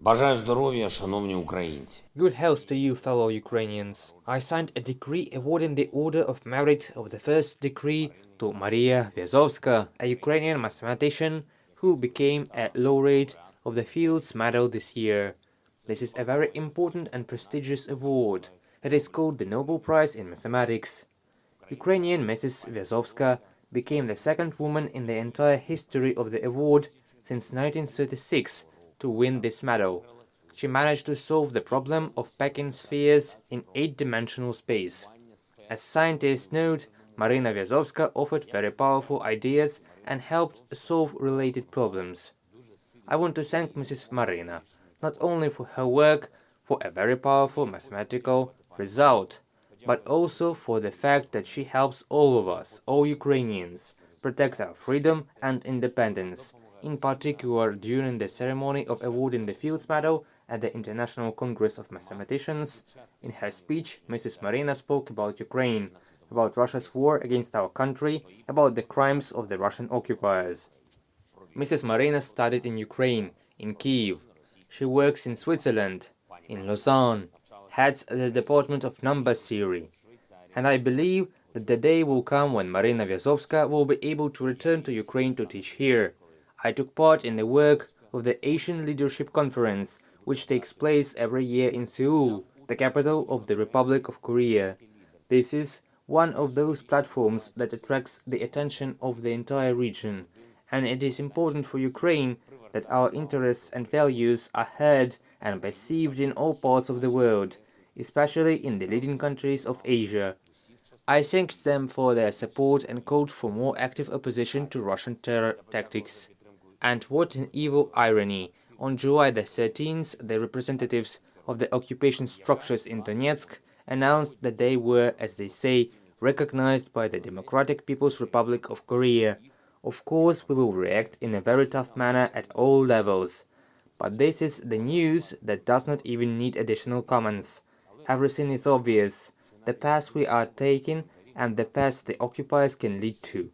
Бажаю здоров'я, шановні українці. Good health to you, fellow Ukrainians. I signed a decree awarding the Order of Merit of the First Degree to Maria Vsovka, a Ukrainian mathematician who became a laureate of the Fields Medal this year. This is a very important and prestigious award. It is called the Nobel Prize in Mathematics. Ukrainian Mrs. Vsovka became the second woman in the entire history of the award since 1936 to win this medal. She managed to solve the problem of packing spheres in 8-dimensional space. As scientists note, Marina Vsovka offered very powerful ideas and helped solve related problems. I want to thank Mrs. Marina, not only for her work for a very powerful mathematical result, but also for the fact that she helps all of us, all Ukrainians, protect our freedom and independence, in particular during the ceremony of awarding the Fields Medal at the International Congress of Mathematicians. In her speech, Mrs. Marina spoke about Ukraine, about Russia's war against our country, about the crimes of the Russian occupiers. Mrs. Marina studied in Ukraine, in Kiev. She works in Switzerland, in Lausanne, heads the Department of Number Theory. And I believe that the day will come when Marina Vsovka will be able to return to Ukraine to teach here. I took part in the work of the Asian Leadership Conference, which takes place every year in Seoul, the capital of the Republic of Korea. This is one of those platforms that attracts the attention of the entire region, and it is important for Ukraine that our interests and values are heard and perceived in all parts of the world, especially in the leading countries of Asia. I thanked them for their support and called for more active opposition to Russian terror tactics. And what an evil irony! On July the 13th, the representatives of the occupation structures in Donetsk announced that they were, as they say, recognized by the Democratic People's Republic of Korea. Of course, we will react in a very tough manner at all levels. But this is the news that does not even need additional comments. Everything is obvious. The path we are taking and the path the occupiers can lead to.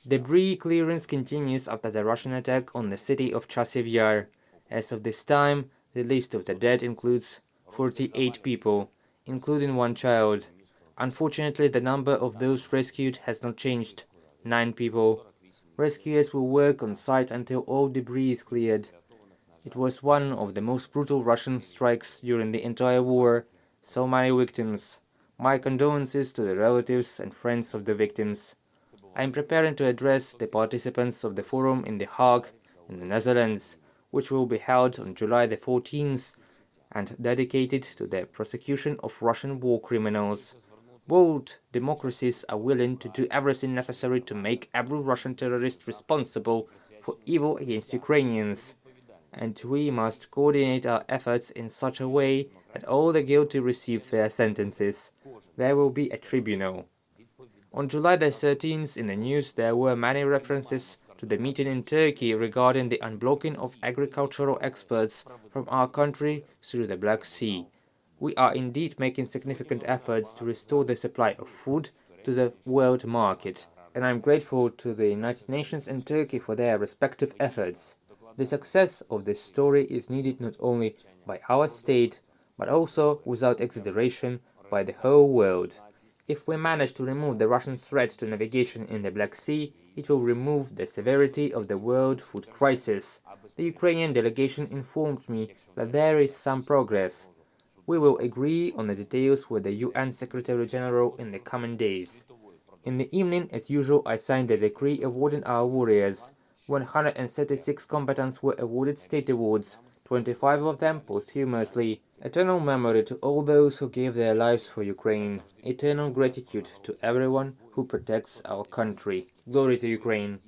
Debris clearance continues after the Russian attack on the city of Chasiv Yar. As of this time, the list of the dead includes 48 people, including one child. Unfortunately, the number of those rescued has not changed. 9 people. Rescuers will work on site until all debris is cleared. It was one of the most brutal Russian strikes during the entire war. So many victims. My condolences to the relatives and friends of the victims. I am preparing to address the participants of the forum in The Hague, in the Netherlands, which will be held on July the 14th and dedicated to the prosecution of Russian war criminals. Both democracies are willing to do everything necessary to make every Russian terrorist responsible for evil against Ukrainians. And we must coordinate our efforts in such a way that all the guilty receive fair sentences. There will be a tribunal. On July the 13th, in the news, there were many references to the meeting in Turkey regarding the unblocking of agricultural exports from our country through the Black Sea. We are indeed making significant efforts to restore the supply of food to the world market, and I am grateful to the United Nations and Turkey for their respective efforts. The success of this story is needed not only by our state, but also, without exaggeration, by the whole world. If we manage to remove the Russian threat to navigation in the Black Sea, it will remove the severity of the world food crisis. The Ukrainian delegation informed me that there is some progress. We will agree on the details with the UN Secretary General in the coming days. In the evening, as usual, I signed the decree awarding our warriors. 136 combatants were awarded state awards, 25 of them posthumously. Eternal memory to all those who gave their lives for Ukraine. Eternal gratitude to everyone who protects our country. Glory to Ukraine.